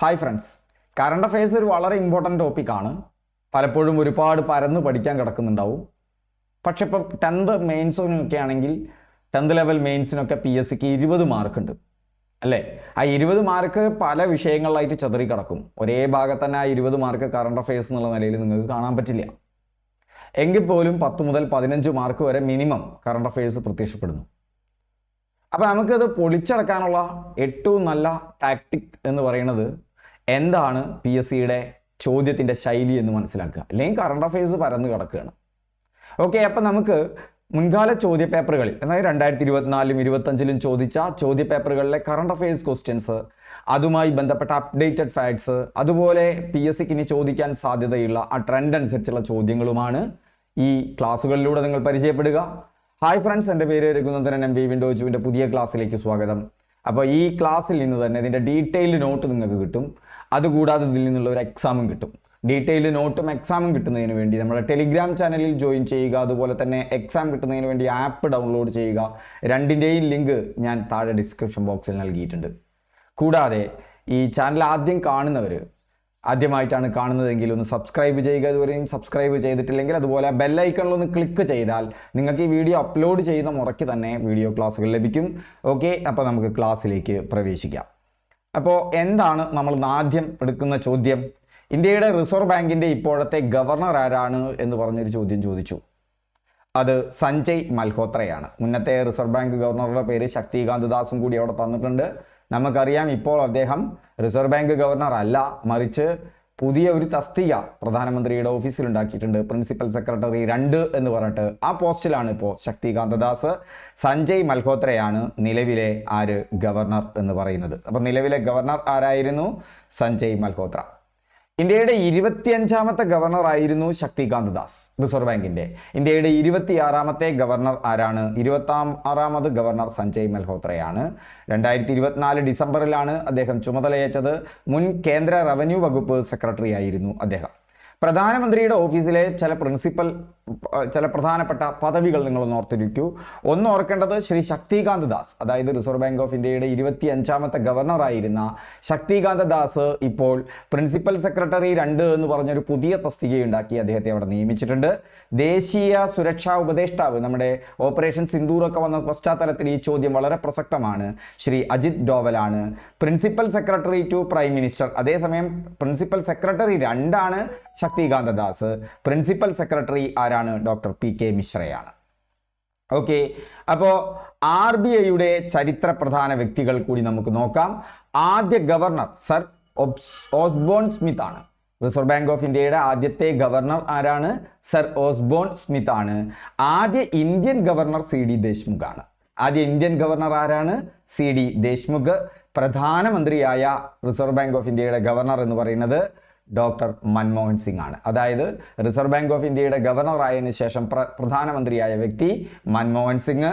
Hi friends, current affairs ഒരു വളരെ important ടോപ്പിക്കാണ്. പലപ്പോഴും ഒരുപാട് പരന്ന് പഠിക്കാൻ കിടക്കുന്നുണ്ടാവും. പക്ഷെ ഇപ്പം 10th മെയിൻസിനൊക്കെ ആണെങ്കിൽ 10th ലെവൽ മെയിൻസിനൊക്കെ PSCക്ക് 20 മാർക്കുണ്ട് അല്ലേ? ആ 20 മാർക്ക് പല വിഷയങ്ങളിലായിട്ട് ചെതറി കിടക്കും. ഒരേ ഭാഗത്ത് തന്നെ ആ 20 മാർക്ക് കറണ്ട് അഫയേഴ്സ് എന്നുള്ള നിലയിൽ നിങ്ങൾക്ക് കാണാൻ പറ്റില്ല. എങ്കിൽ പോലും 10 മുതൽ 15 മാർക്ക് വരെ മിനിമം കറണ്ട് അഫയേഴ്സ് പ്രത്യക്ഷപ്പെടുന്നു. അപ്പോൾ നമുക്കത് പൊളിച്ചടക്കാനുള്ള ഏറ്റവും നല്ല ടാക്ടിക് എന്ന് പറയുന്നത് എന്താണ് PSCയുടെ ചോദ്യത്തിൻ്റെ ശൈലി എന്ന് മനസ്സിലാക്കുക. അല്ലെങ്കിൽ കറണ്ട് അഫയേഴ്സ് പരന്ന് കിടക്കുകയാണ്. ഓക്കെ, അപ്പം നമുക്ക് മുൻകാല ചോദ്യ പേപ്പറുകളിൽ, അതായത് 2024-ലും 2025-ലും ചോദിച്ച ചോദ്യ പേപ്പറുകളിലെ കറണ്ട് അഫയേഴ്സ് ക്വസ്റ്റ്യൻസ്, അതുമായി ബന്ധപ്പെട്ട അപ്ഡേറ്റഡ് ഫാക്ട്സ്, അതുപോലെ PSCക്ക് ഇനി ചോദിക്കാൻ സാധ്യതയുള്ള ആ ട്രെൻഡ് അനുസരിച്ചുള്ള ചോദ്യങ്ങളുമാണ് ഈ ക്ലാസ്സുകളിലൂടെ നിങ്ങൾ പരിചയപ്പെടുക. ഹായ് ഫ്രണ്ട്സ്, എൻ്റെ പേര് രഘുനന്ദനൻ MV വിൻഡോസ് 2ൻ്റെ പുതിയ ക്ലാസ്സിലേക്ക് സ്വാഗതം. അപ്പോൾ ഈ ക്ലാസ്സിൽ നിന്ന് തന്നെ ഇതിൻ്റെ ഡീറ്റെയിൽഡ് നോട്ട് നിങ്ങൾക്ക് കിട്ടും. അതുകൂടാതെ ഇതിൽ നിന്നുള്ള ഒരു എക്സാമും കിട്ടും. ഡീറ്റെയിൽഡ് നോട്ടും എക്സാമും കിട്ടുന്നതിന് വേണ്ടി നമ്മുടെ ടെലിഗ്രാം ചാനലിൽ ജോയിൻ ചെയ്യുക. അതുപോലെ തന്നെ എക്സാം കിട്ടുന്നതിന് വേണ്ടി ആപ്പ് ഡൗൺലോഡ് ചെയ്യുക. രണ്ടിൻ്റെയും ലിങ്ക് ഞാൻ താഴെ ഡിസ്ക്രിപ്ഷൻ ബോക്സിൽ നൽകിയിട്ടുണ്ട്. കൂടാതെ ഈ ചാനൽ ആദ്യമായിട്ടാണ് കാണുന്നതെങ്കിൽ ഒന്ന് സബ്സ്ക്രൈബ് ചെയ്യുക. ഇതുവരെയും സബ്സ്ക്രൈബ് ചെയ്തിട്ടില്ലെങ്കിൽ അതുപോലെ ബെല്ലൈക്കണിലൊന്ന് ക്ലിക്ക് ചെയ്താൽ നിങ്ങൾക്ക് ഈ വീഡിയോ അപ്ലോഡ് ചെയ്യുന്ന മുറയ്ക്ക് തന്നെ വീഡിയോ ക്ലാസ്സുകൾ ലഭിക്കും. ഓക്കെ, അപ്പോൾ നമുക്ക് ക്ലാസ്സിലേക്ക് പ്രവേശിക്കാം. അപ്പോൾ എന്താണ് നമ്മൾ ആദ്യം എടുക്കുന്ന ചോദ്യം? ഇന്ത്യയുടെ റിസർവ് ബാങ്കിൻ്റെ ഇപ്പോഴത്തെ ഗവർണർ ആരാണ് എന്ന് പറഞ്ഞൊരു ചോദ്യം ചോദിച്ചു. അത് സഞ്ജയ് മൽഹോത്രയാണ്. മുന്നത്തെ റിസർവ് ബാങ്ക് ഗവർണറുടെ പേര് ശക്തികാന്ത ദാസും കൂടി അവിടെ തന്നിട്ടുണ്ട്. നമുക്കറിയാം, ഇപ്പോൾ അദ്ദേഹം റിസർവ് ബാങ്ക് ഗവർണർ അല്ല, മറിച്ച് പുതിയ ഒരു തസ്തിക പ്രധാനമന്ത്രിയുടെ ഓഫീസിൽ ഉണ്ടാക്കിയിട്ടുണ്ട്. പ്രിൻസിപ്പൽ സെക്രട്ടറി 2 എന്ന് പറഞ്ഞിട്ട് ആ പോസ്റ്റിലാണ് ഇപ്പോൾ ശക്തികാന്ത ദാസ്. സഞ്ജയ് മൽഹോത്രയാണ് നിലവിലെ ഗവർണർ എന്ന് പറയുന്നത്. അപ്പം നിലവിലെ ഗവർണർ ആരായിരുന്നു? സഞ്ജയ് മൽഹോത്ര. ഇന്ത്യയുടെ 25ാമത്തെ ഗവർണർ ആയിരുന്നു ശക്തികാന്ത ദാസ് റിസർവ് ബാങ്കിന്റെ. ഇന്ത്യയുടെ 26ാമത്തെ ഗവർണർ ആരാണ്? 26ാമത് ഗവർണർ സഞ്ജയ് മൽഹോത്രയാണ്. 2024 ഡിസംബറിലാണ് അദ്ദേഹം ചുമതലയേറ്റത്. മുൻ കേന്ദ്ര റവന്യൂ വകുപ്പ് സെക്രട്ടറി ആയിരുന്നു അദ്ദേഹം. പ്രധാനമന്ത്രിയുടെ ഓഫീസിലെ ചില പ്രധാനപ്പെട്ട പദവികൾ നിങ്ങളൊന്ന് ഓർത്തിരിക്കൂ. ഒന്ന് ഓർക്കേണ്ടത്, ശ്രീ ശക്തികാന്ത ദാസ്, അതായത് റിസർവ് ബാങ്ക് ഓഫ് ഇന്ത്യയുടെ 25ാമത്തെ ഗവർണറായിരുന്ന ശക്തികാന്ത ദാസ് ഇപ്പോൾ പ്രിൻസിപ്പൽ സെക്രട്ടറി 2 എന്ന് പറഞ്ഞൊരു പുതിയ തസ്തികയുണ്ടാക്കി അദ്ദേഹത്തെ അവിടെ നിയമിച്ചിട്ടുണ്ട്. ദേശീയ സുരക്ഷാ ഉപദേഷ്ടാവ്, നമ്മുടെ ഓപ്പറേഷൻ സിന്ദൂറൊക്കെ വന്ന പശ്ചാത്തലത്തിൽ ഈ ചോദ്യം വളരെ പ്രസക്തമാണ്. ശ്രീ അജിത് ഡോവലാണ് principal secretary to prime minister. അതേസമയം principal secretary 2 Shaktikanta Das. Principal secretary ആരാണ്? ഡോക്ടർ PK മിശ്രയാണ്. ഓക്കെ, അപ്പോൾ RBIയുടെ ചരിത്ര പ്രധാന വ്യക്തികൾ കൂടി നമുക്ക് നോക്കാം. ആദ്യ ഗവർണർ സർ ഓസ്ബോൺ സ്മിത്ത് ആണ്. റിസർവ് ബാങ്ക് ഓഫ് ഇന്ത്യയുടെ ആദ്യത്തെ ഗവർണർ ആരാണ്? സർ ഓസ്ബോൺ സ്മിത്ത് ആണ്. ആദ്യ ഇന്ത്യൻ ഗവർണർ CD ദേശ്മുഖ് ആണ്. ആദ്യ ഇന്ത്യൻ ഗവർണർ ആരാണ്? CD ദേശ്മുഖ്. പ്രധാനമന്ത്രിയായ റിസർവ് ബാങ്ക് ഓഫ് ഇന്ത്യയുടെ ഗവർണർ എന്ന് പറയുന്നത് ഡോക്ടർ മൻമോഹൻ സിംഗ് ആണ്. അതായത് റിസർവ് ബാങ്ക് ഓഫ് ഇന്ത്യയുടെ ഗവർണർ ആയതിനു ശേഷം പ്രധാനമന്ത്രിയായ വ്യക്തി മൻമോഹൻ സിംഗ്.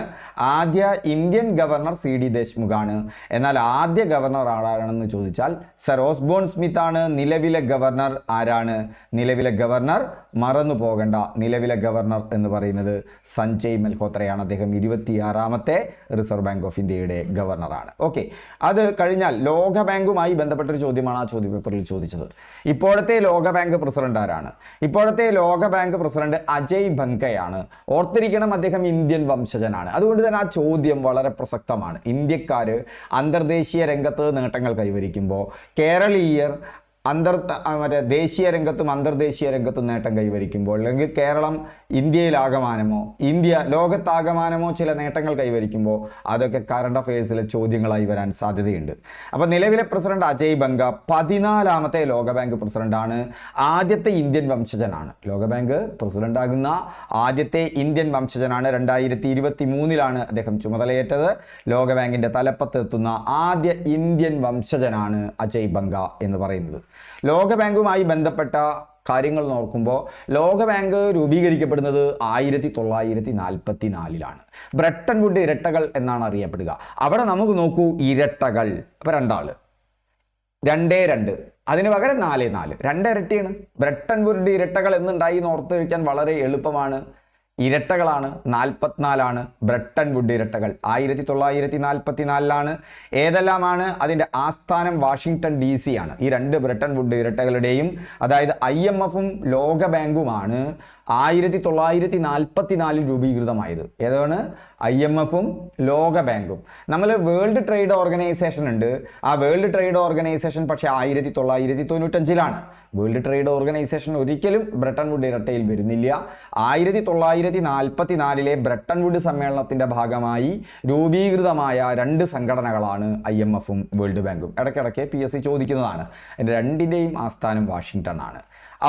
ആദ്യ ഇന്ത്യൻ ഗവർണർ CD ദേശ്മുഖ് ആണ്. എന്നാൽ ആദ്യ ഗവർണർ ആരാണെന്ന് ചോദിച്ചാൽ സർ ഓസ്ബോൺ സ്മിത്ത് ആണ്. നിലവിലെ ഗവർണർ ആരാണ്? നിലവിലെ ഗവർണർ മറന്നു പോകണ്ട, നിലവിലെ ഗവർണർ എന്ന് പറയുന്നത് സഞ്ജയ് മൽഹോത്രയാണ്. അദ്ദേഹം 26ാമത്തെ റിസർവ് ബാങ്ക് ഓഫ് ഇന്ത്യയുടെ ഗവർണറാണ്. ഓക്കെ, അത് കഴിഞ്ഞാൽ ലോകബാങ്കുമായി ബന്ധപ്പെട്ടൊരു ചോദ്യമാണ് ആ ചോദ്യ പേപ്പറിൽ ചോദിച്ചത്. ഇപ്പോഴത്തെ ലോകബാങ്ക് പ്രസിഡന്റ് ആരാണ്? ഇപ്പോഴത്തെ ലോകബാങ്ക് പ്രസിഡന്റ് അജയ് ബംഗയാണ്. ഓർത്തിരിക്കണം, അദ്ദേഹം ഇന്ത്യൻ വംശജനാണ്. അതുകൊണ്ട് തന്നെ ആ ചോദ്യം വളരെ പ്രസക്തമാണ്. ഇന്ത്യക്കാര് അന്തർദേശീയ രംഗത്ത് നേട്ടങ്ങൾ കൈവരിക്കുമ്പോൾ കേരളീയർ ദേശീയ രംഗത്തും അന്തർദേശീയ രംഗത്തും നേട്ടം കൈവരിക്കുമ്പോൾ, അല്ലെങ്കിൽ കേരളം ഇന്ത്യയിലാകമാനമോ ഇന്ത്യ ലോകത്താകമാനമോ ചില നേട്ടങ്ങൾ കൈവരിക്കുമ്പോൾ അതൊക്കെ കറണ്ട് അഫയേഴ്സിലെ ചോദ്യങ്ങളായി വരാൻ സാധ്യതയുണ്ട്. അപ്പോൾ നിലവിലെ പ്രസിഡന്റ് അജയ് ബംഗ 14ാമത്തെ ലോകബാങ്ക് പ്രസിഡന്റാണ്. ആദ്യത്തെ ഇന്ത്യൻ വംശജനാണ്. ലോകബാങ്ക് പ്രസിഡന്റ് ആകുന്ന ആദ്യത്തെ ഇന്ത്യൻ വംശജനാണ്. 2023 അദ്ദേഹം ചുമതലയേറ്റത്. ലോകബാങ്കിന്റെ തലപ്പത്തെത്തുന്ന ആദ്യ ഇന്ത്യൻ വംശജനാണ് അജയ് ബംഗ എന്ന് പറയുന്നത്. ലോകബാങ്കുമായി ബന്ധപ്പെട്ട കാര്യങ്ങൾ നോക്കുമ്പോൾ ലോകബാങ്ക് രൂപീകരിക്കപ്പെടുന്നത് 1944 ബ്രെട്ടൺ വുഡ് ഇരട്ടകൾ എന്നാണ് അറിയപ്പെടുക. അവിടെ നമുക്ക് നോക്കൂ, ഇരട്ടകൾ. അപ്പോൾ 2 2 അതിന് പകരം 4 2 ഇരട്ടിയാണ്. ബ്രെട്ടൺ വുഡ് ഇരട്ടകൾ എന്നുണ്ടായി എന്ന് ഓർത്ത് വയ്ക്കാൻ വളരെ എളുപ്പമാണ്. ഇരട്ടകളാണ്, 44 ബ്രെട്ടൺ വുഡ് ഇരട്ടകൾ 1944 ഏതെല്ലാമാണ്? അതിൻ്റെ ആസ്ഥാനം വാഷിങ്ടൺ DC ആണ്. ഈ 2 ബ്രെട്ടൺ വുഡ് ഇരട്ടകളുടെയും, അതായത് IMF-ഉം ലോക ബാങ്കുമാണ് 1944 രൂപീകൃതമായത്. ഏതാണ്? IMF-ഉം ലോക ബാങ്കും. നമ്മൾ വേൾഡ് ട്രേഡ് ഓർഗനൈസേഷൻ ഉണ്ട്. ആ വേൾഡ് ട്രേഡ് ഓർഗനൈസേഷൻ പക്ഷേ 1995 വേൾഡ് ട്രേഡ് ഓർഗനൈസേഷൻ ഒരിക്കലും ബ്രെട്ടൺ വുഡ് ഇരട്ടയിൽ വരുന്നില്ല. 1944 ബ്രെട്ടൺ വുഡ് സമ്മേളനത്തിൻ്റെ ഭാഗമായി രൂപീകൃതമായ 2 സംഘടനകളാണ് IMF-ഉം വേൾഡ് ബാങ്കും. ഇടയ്ക്കിടയ്ക്ക് PSC ചോദിക്കുന്നതാണ്. രണ്ടിൻ്റെയും ആസ്ഥാനം വാഷിങ്ടൺ ആണ്.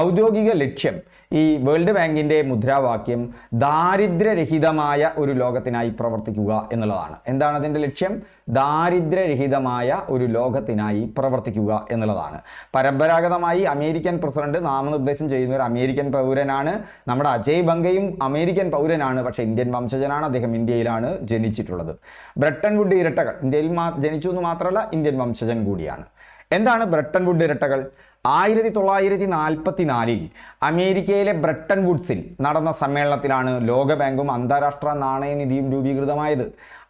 ഔദ്യോഗിക ലക്ഷ്യം, ഈ വേൾഡ് ബാങ്കിൻ്റെ മുദ്രാവാക്യം ദാരിദ്ര്യരഹിതമായ ഒരു ലോകത്തിനായി പ്രവർത്തിക്കുക എന്നുള്ളതാണ്. എന്താണ് അതിൻ്റെ ലക്ഷ്യം? ദാരിദ്ര്യരഹിതമായ ഒരു ലോകത്തിനായി പ്രവർത്തിക്കുക എന്നുള്ളതാണ്. പരമ്പരാഗതമായി അമേരിക്കൻ പ്രസിഡന്റ് നാമനിർദ്ദേശം ചെയ്യുന്ന ഒരു അമേരിക്കൻ പൗരനാണ്. നമ്മുടെ അജയ് ബംഗയും അമേരിക്കൻ പൗരനാണ്, പക്ഷേ ഇന്ത്യൻ വംശജനാണ്. അദ്ദേഹം ഇന്ത്യയിലാണ് ജനിച്ചിട്ടുള്ളത്. ബ്രെട്ടൺ വുഡ് ഇരട്ടകൾ ഇന്ത്യയിൽ ജനിച്ചു എന്ന് മാത്രമല്ല, ഇന്ത്യൻ വംശജൻ കൂടിയാണ്. എന്താണ് ബ്രെട്ടൺ വുഡ് ഇരട്ടകൾ? 1944 അമേരിക്കയിലെ ബ്രെട്ടൺ വുഡ്സിൽ നടന്ന സമ്മേളനത്തിലാണ് ലോകബാങ്കും അന്താരാഷ്ട്ര നാണയനിധിയും രൂപീകൃതമായത്.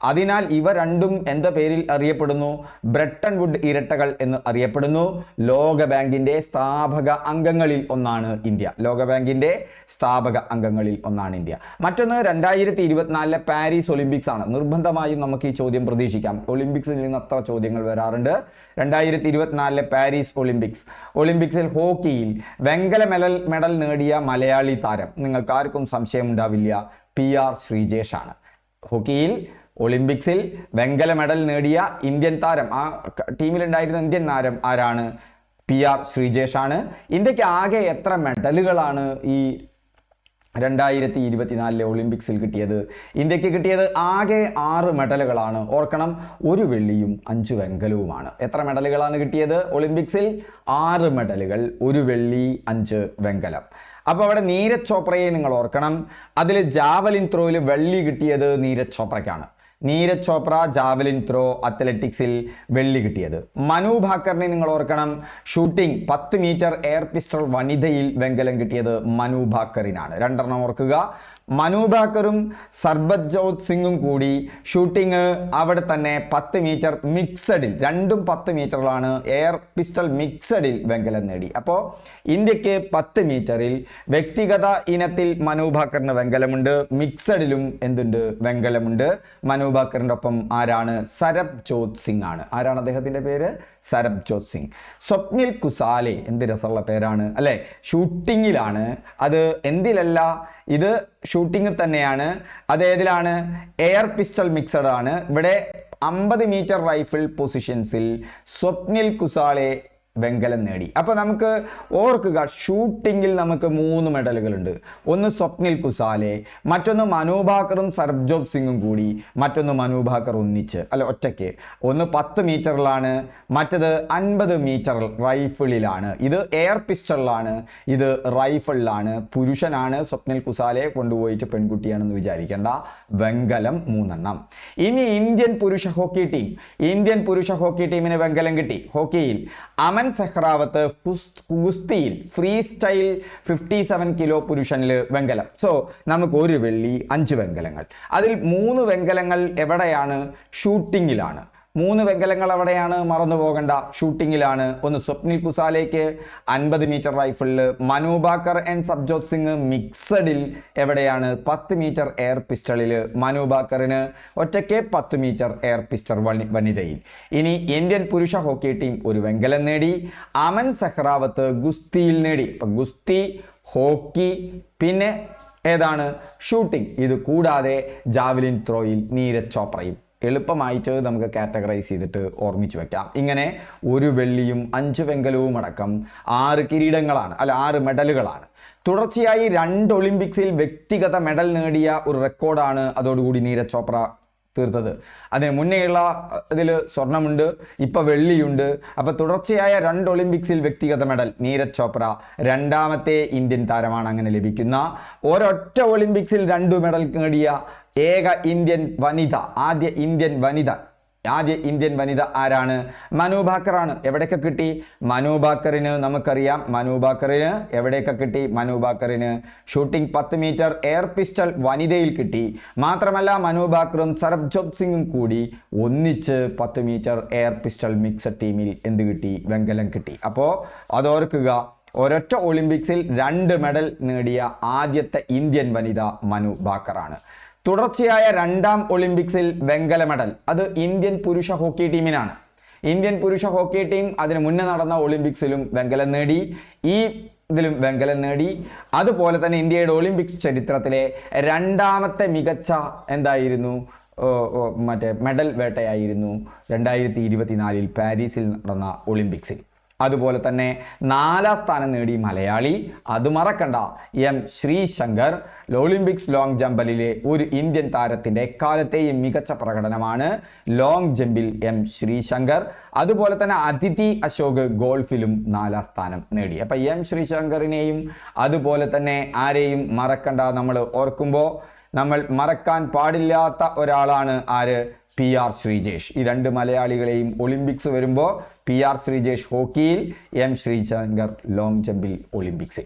അതിനാൽ ഇവ രണ്ടും എന്ന പേരിൽ അറിയപ്പെടുന്നു? ബ്രെട്ടൺ വുഡ് ഇരട്ടകൾ എന്ന് അറിയപ്പെടുന്നു. ലോകബാങ്കിൻ്റെ സ്ഥാപക അംഗങ്ങളിൽ ഒന്നാണ് ഇന്ത്യ. ലോകബാങ്കിൻ്റെ സ്ഥാപക അംഗങ്ങളിൽ ഒന്നാണ് ഇന്ത്യ. മറ്റൊന്ന് 2024 പാരീസ് ഒളിമ്പിക്സ് ആണ്. നിർബന്ധമായും നമുക്ക് ഈ ചോദ്യം പ്രതീക്ഷിക്കാം. ഒളിമ്പിക്സിൽ നിന്ന് അത്ര ചോദ്യങ്ങൾ വരാറുണ്ട്. 2024 പാരീസ് ഒളിമ്പിക്സിൽ ഹോക്കിയിൽ വെങ്കല മെഡൽ നേടിയ മലയാളി താരം, നിങ്ങൾക്ക് ആർക്കും സംശയം ഉണ്ടാവില്ല, PR ശ്രീജേഷ് ആണ്. ഹോക്കിയിൽ ഒളിമ്പിക്സിൽ വെങ്കല മെഡൽ നേടിയ ഇന്ത്യൻ താരം, ആ ടീമിലുണ്ടായിരുന്ന ഇന്ത്യൻ താരം ആരാണ്? PR ശ്രീജേഷ് ആണ്. ഇന്ത്യക്ക് ആകെ എത്ര മെഡലുകളാണ് ഈ 2024 ഒളിമ്പിക്സിൽ കിട്ടിയത്? ഇന്ത്യക്ക് കിട്ടിയത് ആകെ 6 മെഡലുകളാണ്. ഓർക്കണം, 1 വെള്ളിയും 5 വെങ്കലവുമാണ്. എത്ര മെഡലുകളാണ് കിട്ടിയത് ഒളിമ്പിക്സിൽ? 6 മെഡലുകൾ, 1 വെള്ളി 5 വെങ്കലം. അപ്പോൾ അവിടെ നീരജ് ചോപ്രയെ നിങ്ങൾ ഓർക്കണം. അതിൽ ജാവലിൻ ത്രോയിൽ വെള്ളി കിട്ടിയത് നീരജ് ചോപ്രയ്ക്കാണ്. നീരജ് ചോപ്ര ജാവലിൻ ത്രോ അത്ലറ്റിക്സിൽ വെള്ളി കിട്ടിയത്. മനു ഭാക്കറിനെ നിങ്ങൾ ഓർക്കണം. ഷൂട്ടിംഗ് 10 മീറ്റർ എയർ പിസ്റ്റൾ വനിതയിൽ വെങ്കലം കിട്ടിയത് മനു ഭാക്കറിനാണ്. 2 ഓർക്കുക. മനു ഭാക്കറും സർബജ്ജോത് സിംഗും കൂടി ഷൂട്ടിംഗ് അവിടെ തന്നെ 10 മീറ്റർ മിക്സഡിൽ, രണ്ടും 10 മീറ്ററിലാണ്, എയർ പിസ്റ്റൾ മിക്സഡിൽ വെങ്കലം നേടി. അപ്പോൾ ഇന്ത്യക്ക് 10 മീറ്ററിൽ വ്യക്തിഗത ഇനത്തിൽ മനു ഭാക്കറിന് വെങ്കലമുണ്ട്. മിക്സഡിലും എന്തുണ്ട്? വെങ്കലമുണ്ട്. മനു ഭാക്കറിൻ്റെ ഒപ്പം ആരാണ്? സരബ്ജോത് സിംഗ് ആണ്. ആരാണ് അദ്ദേഹത്തിൻ്റെ പേര്? സരബ്ജോത് സിംഗ്. സ്വപ്നിൽ കുസാലെ, എന്ത് രസമുള്ള പേരാണ് അല്ലേ? ഷൂട്ടിങ്ങിലാണ്. അത് എന്തിലല്ല, ഇത് ഷൂട്ടിംഗ് തന്നെയാണ്. അത് ഏതിലാണ്? എയർ പിസ്റ്റൾ മിക്സഡ് ആണ്. ഇവിടെ 50 മീറ്റർ റൈഫിൾ പൊസിഷൻസിൽ സ്വപ്നിൽ കുസാലെ വെങ്കലം നേടി. അപ്പോൾ നമുക്ക് ഓർക്കുക, ഷൂട്ടിങ്ങിൽ നമുക്ക് 3 മെഡലുകളുണ്ട്. ഒന്ന് സ്വപ്നിൽ കുസാലെ, മറ്റൊന്ന് മനു ഭാക്കറും സർബ്ജോത് സിംഗും കൂടി, മറ്റൊന്ന് മനു ഭാക്കർ ഒറ്റയ്ക്ക്. ഒന്ന് 10 മീറ്ററിലാണ്, മറ്റത് 50 മീറ്റർ റൈഫിളിലാണ്. ഇത് എയർ പിസ്റ്റളിലാണ്, ഇത് റൈഫിളിലാണ്. പുരുഷനാണ്. സ്വപ്നിൽ കുസാലെ കൊണ്ടുപോയിട്ട് പെൺകുട്ടിയാണെന്ന് വിചാരിക്കേണ്ട. വെങ്കലം 3. ഇനി ഇന്ത്യൻ പുരുഷ ഹോക്കി ടീമിന് വെങ്കലം കിട്ടി. ഹോക്കിയിൽ അമൻ സെഹ്റാവത്ത് ഗുസ്തിയിൽ ഫ്രീ സ്റ്റൈൽ 57 കിലോ പുരുഷനിൽ വെങ്കലം. സോ നമുക്ക് 1 വെള്ളി 5 വെങ്കലങ്ങൾ. അതിൽ 3 വെങ്കലങ്ങൾ എവിടെയാണ്? ഷൂട്ടിങ്ങിലാണ്. 3 വെങ്കലങ്ങൾ എവിടെയാണ്? മറന്നു പോകണ്ട, ഷൂട്ടിങ്ങിലാണ്. ഒന്ന് സ്വപ്നിൽ കുസാലേക്ക് 50 മീറ്റർ റൈഫിളിൽ, മനു ഭാക്കർ ആൻഡ് സർബ്ജോത് സിംഗ് മിക്സഡിൽ എവിടെയാണ്? 10 മീറ്റർ എയർ പിസ്റ്റളിൽ. മനു ഭാക്കറിന് ഒറ്റയ്ക്ക് 10 മീറ്റർ എയർ പിസ്റ്റൾ വനിതയിൽ. ഇനി ഇന്ത്യൻ പുരുഷ ഹോക്കി ടീം 1 വെങ്കലം നേടി. അമൻ സെഹ്റാവത്ത് ഗുസ്തിയിൽ നേടി. അപ്പം ഗുസ്തി, ഹോക്കി, പിന്നെ ഏതാണ്? ഷൂട്ടിംഗ്. ഇത് കൂടാതെ ജാവലിൻ ത്രോയിൽ നീരജ് ചോപ്രയും. എളുപ്പമായിട്ട് നമുക്ക് കാറ്റഗറൈസ് ചെയ്തിട്ട് ഓർമ്മിച്ച് വെക്കാം. ഇങ്ങനെ 1 വെള്ളിയും 5 വെങ്കലവും അടക്കം 6 കിരീടങ്ങളാണ്, 6 മെഡലുകളാണ്. തുടർച്ചയായി 2 ഒളിമ്പിക്സിൽ വ്യക്തിഗത മെഡൽ നേടിയ ഒരു റെക്കോർഡാണ് അതോടുകൂടി നീരജ് ചോപ്ര തീർത്തത്. അതിന് മുന്നേയുള്ള ഇതിൽ സ്വർണ്ണമുണ്ട്, ഇപ്പോൾ വെള്ളിയുണ്ട്. അപ്പോൾ തുടർച്ചയായ 2 ഒളിമ്പിക്സിൽ വ്യക്തിഗത മെഡൽ നീരജ് ചോപ്ര 2ാമത്തെ ഇന്ത്യൻ താരമാണ് അങ്ങനെ ലഭിക്കുന്ന. ഒരൊറ്റ ഒളിമ്പിക്സിൽ 2 മെഡൽ നേടിയ ഏക ഇന്ത്യൻ വനിത, ആദ്യ ഇന്ത്യൻ വനിത ആദ്യ ഇന്ത്യൻ വനിത ആരാണ്? മനു ഭാക്കറാണ്. എവിടെയൊക്കെ കിട്ടി? മനു ഭാക്കറിന് നമുക്കറിയാം, മനു ഭാക്കറിന് എവിടെയൊക്കെ കിട്ടി? മനു ഭാക്കറിന് ഷൂട്ടിംഗ് 10 മീറ്റർ എയർ പിസ്റ്റൾ വനിതയിൽ കിട്ടി. മാത്രമല്ല മനു ഭാക്കറും സർബ്ജോത് സിംഗും കൂടി ഒന്നിച്ച് 10 മീറ്റർ എയർ പിസ്റ്റൾ മിക്സഡ് ടീമിൽ എന്ത് കിട്ടി? വെങ്കലം കിട്ടി. അപ്പോൾ അതോർക്കുക, ഒരൊറ്റ ഒളിമ്പിക്സിൽ 2 മെഡൽ നേടിയ ആദ്യത്തെ ഇന്ത്യൻ വനിത മനു ഭാക്കറാണ്. തുടർച്ചയായ 2ാം ഒളിമ്പിക്സിൽ വെങ്കല മെഡൽ അത് ഇന്ത്യൻ പുരുഷ ഹോക്കി ടീമിനാണ്. ഇന്ത്യൻ പുരുഷ ഹോക്കി ടീം അതിന് മുന്നേ നടന്ന ഒളിമ്പിക്സിലും വെങ്കലം നേടി, ഈ ഇതിലും വെങ്കലം നേടി. അതുപോലെ തന്നെ ഇന്ത്യയുടെ ഒളിമ്പിക്സ് ചരിത്രത്തിലെ 2ാമത്തെ മികച്ച എന്തായിരുന്നു? മെഡൽ വേട്ടയായിരുന്നു 2024 പാരീസിൽ നടന്ന ഒളിമ്പിക്സിൽ. അതുപോലെ തന്നെ 4ാം സ്ഥാനം നേടി മലയാളി, അത് മറക്കണ്ട, എം ശ്രീശങ്കർ. ഒളിമ്പിക്സ് ലോങ് ജമ്പിലെ ഒരു ഇന്ത്യൻ താരത്തിൻ്റെ എക്കാലത്തെയും മികച്ച പ്രകടനമാണ് ലോങ് ജമ്പിൽ എം ശ്രീശങ്കർ. അതുപോലെ തന്നെ അദിതി അശോക് ഗോൾഫിലും 4ാം സ്ഥാനം നേടി. അപ്പം എം ശ്രീശങ്കറിനെയും അതുപോലെ തന്നെ ആരെയും മറക്കണ്ട. നമ്മൾ ഓർക്കുമ്പോൾ നമ്മൾ മറക്കാൻ പാടില്ലാത്ത ഒരാളാണ് ആര്? PR ശ്രീജേഷ്. ഈ 2 മലയാളികളെയും ഒളിമ്പിക്സ് വരുമ്പോൾ PR ശ്രീജേഷ് ഹോക്കിയിൽ, എം ശ്രീശങ്കർ ലോങ് ജമ്പിൽ ഒളിമ്പിക്സിൽ.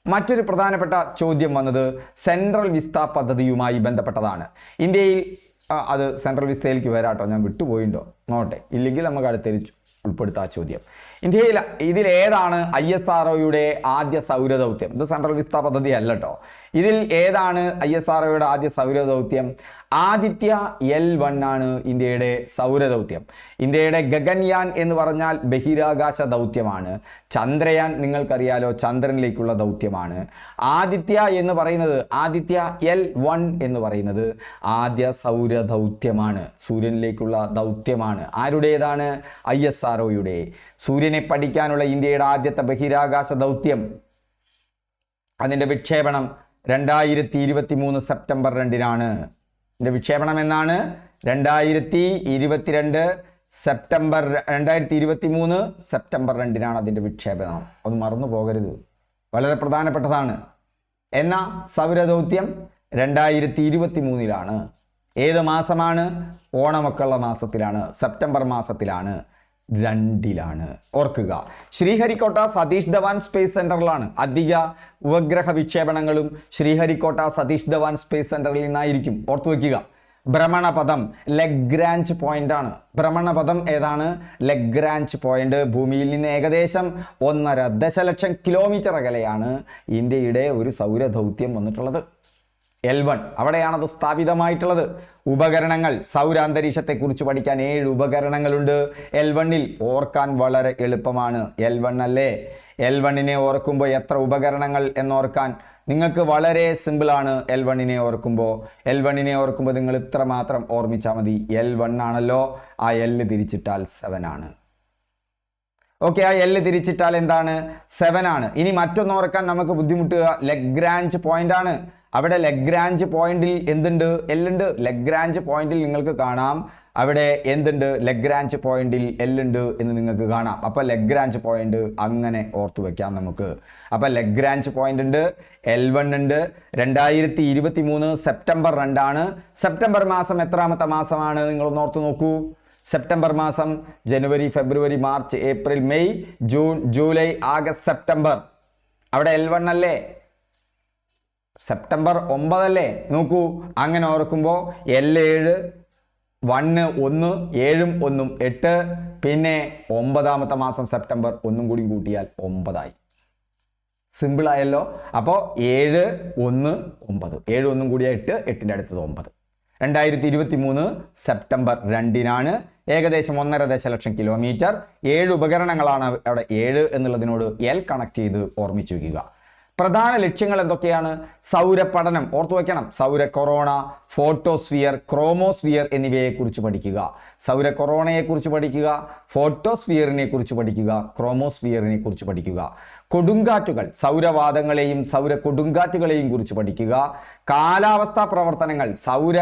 മറ്റൊരു പ്രധാനപ്പെട്ട ചോദ്യം വന്നത് സെൻട്രൽ വിസ്ത പദ്ധതിയുമായി ബന്ധപ്പെട്ടതാണ്. ഇന്ത്യയിൽ അത് സെൻട്രൽ വിസ്തയിലേക്ക് വരാട്ടോ, ഞാൻ വിട്ടുപോയിട്ടോ നോട്ടെ, ഇല്ലെങ്കിൽ നമുക്ക് അടുത്തേക്ക് ഉൾപ്പെടുത്താം ചോദ്യം. ഇന്ത്യയിൽ ഇതിലേതാണ് ISROയുടെ ആദ്യ സൗരദൗത്യം? ഇത് സെൻട്രൽ വിസ്ത പദ്ധതി അല്ല കേട്ടോ. ഇതിൽ ഏതാണ് ISROയുടെ ആദ്യ സൗരദൗത്യം? ആദിത്യ L1 ആണ് ഇന്ത്യയുടെ സൗരദൗത്യം. ഇന്ത്യയുടെ ഗഗൻയാൻ എന്ന് പറഞ്ഞാൽ ബഹിരാകാശ ദൗത്യമാണ്. ചന്ദ്രയാൻ നിങ്ങൾക്കറിയാലോ, ചന്ദ്രനിലേക്കുള്ള ദൗത്യമാണ്. ആദിത്യ എന്ന് പറയുന്നത്, ആദിത്യ L1 എന്ന് പറയുന്നത് ആദ്യ സൗരദൗത്യമാണ്, സൂര്യനിലേക്കുള്ള ദൗത്യമാണ്. ആരുടേതാണ്? ISROയുടെ. സൂര്യനെ പഠിക്കാനുള്ള ഇന്ത്യയുടെ ആദ്യത്തെ ബഹിരാകാശ ദൗത്യം, അതിൻ്റെ വിക്ഷേപണം 2023 സെപ്റ്റംബർ 2-നാണ്. ഇതിൻ്റെ വിക്ഷേപണം എന്നാണ്? 2023 സെപ്റ്റംബർ 2-നാണ് അതിൻ്റെ വിക്ഷേപണം. ഒന്ന് മറന്നു പോകരുത്, വളരെ പ്രധാനപ്പെട്ടതാണ്. എന്നാൽ സൗരദൗത്യം 2023-ലാണ്. ഏത് മാസമാണ്? ഓണമൊക്കെയുള്ള മാസത്തിലാണ്, സെപ്റ്റംബർ മാസത്തിലാണ്, 2-ലാണ്. ഓർക്കുക, ശ്രീഹരിക്കോട്ട സതീഷ് ധവാൻ സ്പേസ് സെന്ററിലാണ് അധിക ഉപഗ്രഹ വിക്ഷേപണങ്ങളും. ശ്രീഹരിക്കോട്ട സതീഷ് ധവാൻ സ്പേസ് സെന്ററിൽ നിന്നായിരിക്കും. ഓർത്തു വയ്ക്കുക. ഭ്രമണപഥം ലഗ്രാഞ്ച് പോയിന്റ് ആണ്. ഭ്രമണപഥം ഏതാണ്? Lagrange point. ഭൂമിയിൽ നിന്ന് ഏകദേശം 1.5 ദശലക്ഷം കിലോമീറ്റർ അകലെയാണ് ഇന്ത്യയുടെ ഒരു സൗരദൗത്യം വന്നിട്ടുള്ളത്. L1 അവിടെയാണത് സ്ഥാപിതമായിട്ടുള്ളത്. ഉപകരണങ്ങൾ, സൗരാന്തരീക്ഷത്തെക്കുറിച്ച് പഠിക്കാൻ 7 ഉപകരണങ്ങളുണ്ട് L1-ൽ. ഓർക്കാൻ വളരെ എളുപ്പമാണ്. L1 അല്ലേ? L1-നെ ഓർക്കുമ്പോൾ എത്ര ഉപകരണങ്ങൾ എന്നോർക്കാൻ നിങ്ങൾക്ക് വളരെ സിമ്പിളാണ്. L1-നെ ഓർക്കുമ്പോൾ നിങ്ങൾ ഇത്ര മാത്രം ഓർമ്മിച്ചാൽ മതി. L1 ആണല്ലോ, ആ L തിരിച്ചിട്ടാൽ 7 ആണ്. ഓക്കെ, ആ L തിരിച്ചിട്ടാൽ എന്താണ്? 7 ആണ്. ഇനി മറ്റൊന്ന് ഓർക്കാൻ നമുക്ക് ബുദ്ധിമുട്ടുക, ലഗ്രാഞ്ച് പോയിന്റ് ആണ്. അവിടെ ലഗ്രാഞ്ച് പോയിന്റിൽ എന്തുണ്ട്? L ഉണ്ട്. ലഗ്രാഞ്ച് പോയിന്റിൽ നിങ്ങൾക്ക് കാണാം അവിടെ എന്തുണ്ട്? ലഗ്രാഞ്ച് പോയിന്റിൽ L ഉണ്ട് എന്ന് നിങ്ങൾക്ക് കാണാം. അപ്പോൾ ലഗ്രാഞ്ച് പോയിന്റ് അങ്ങനെ ഓർത്തു വെക്കാം നമുക്ക്. അപ്പോൾ ലഗ്രാഞ്ച് പോയിന്റ് ഉണ്ട്, L1 ഉണ്ട്. 2023 സെപ്റ്റംബർ 2-ആണ്. സെപ്റ്റംബർ മാസം എത്രാമത്തെ മാസമാണ്? നിങ്ങളൊന്ന് ഓർത്ത് നോക്കൂ. സെപ്റ്റംബർ മാസം ജനുവരി, ഫെബ്രുവരി, March, April, May, June, July, August, September. അവിടെ L1 അല്ലേ? സെപ്റ്റംബർ 9 അല്ലേ? നോക്കൂ, അങ്ങനെ ഓർക്കുമ്പോൾ L7 1 1 7 1 8, പിന്നെ 9ാമത്തെ മാസം സെപ്റ്റംബർ 1 കൂടി കൂട്ടിയാൽ 9ആയി. സിമ്പിളായല്ലോ. അപ്പോൾ 7 1 9, 7 1 കൂടിയ 8, 8ൻ്റെ അടുത്തത് 9. 2023 സെപ്റ്റംബർ 2-നാണ്. ഏകദേശം 1.5 ദശലക്ഷം കിലോമീറ്റർ. 7 ഉപകരണങ്ങളാണ് അവിടെ. 7 എന്നുള്ളതിനോട് L കണക്ട് ചെയ്ത് ഓർമ്മിച്ചു വയ്ക്കുക. പ്രധാന ലക്ഷ്യങ്ങൾ എന്തൊക്കെയാണ്? സൗരപഠനം ഓർത്തു വയ്ക്കണം. സൗര കൊറോണ, ഫോട്ടോസ്ഫിയർ, ക്രോമോസ്ഫിയർ എന്നിവയെക്കുറിച്ച് പഠിക്കുക. സൗര കൊറോണയെക്കുറിച്ച് പഠിക്കുക, ഫോട്ടോസ്ഫിയറിനെ കുറിച്ച് പഠിക്കുക, ക്രോമോസ്ഫിയറിനെ കുറിച്ച് പഠിക്കുക. കൊടുങ്കാറ്റുകൾ, സൗരവാദങ്ങളെയും സൗര കൊടുങ്കാറ്റുകളെയും കുറിച്ച് പഠിക്കുക. കാലാവസ്ഥാ പ്രവർത്തനങ്ങൾ, സൗര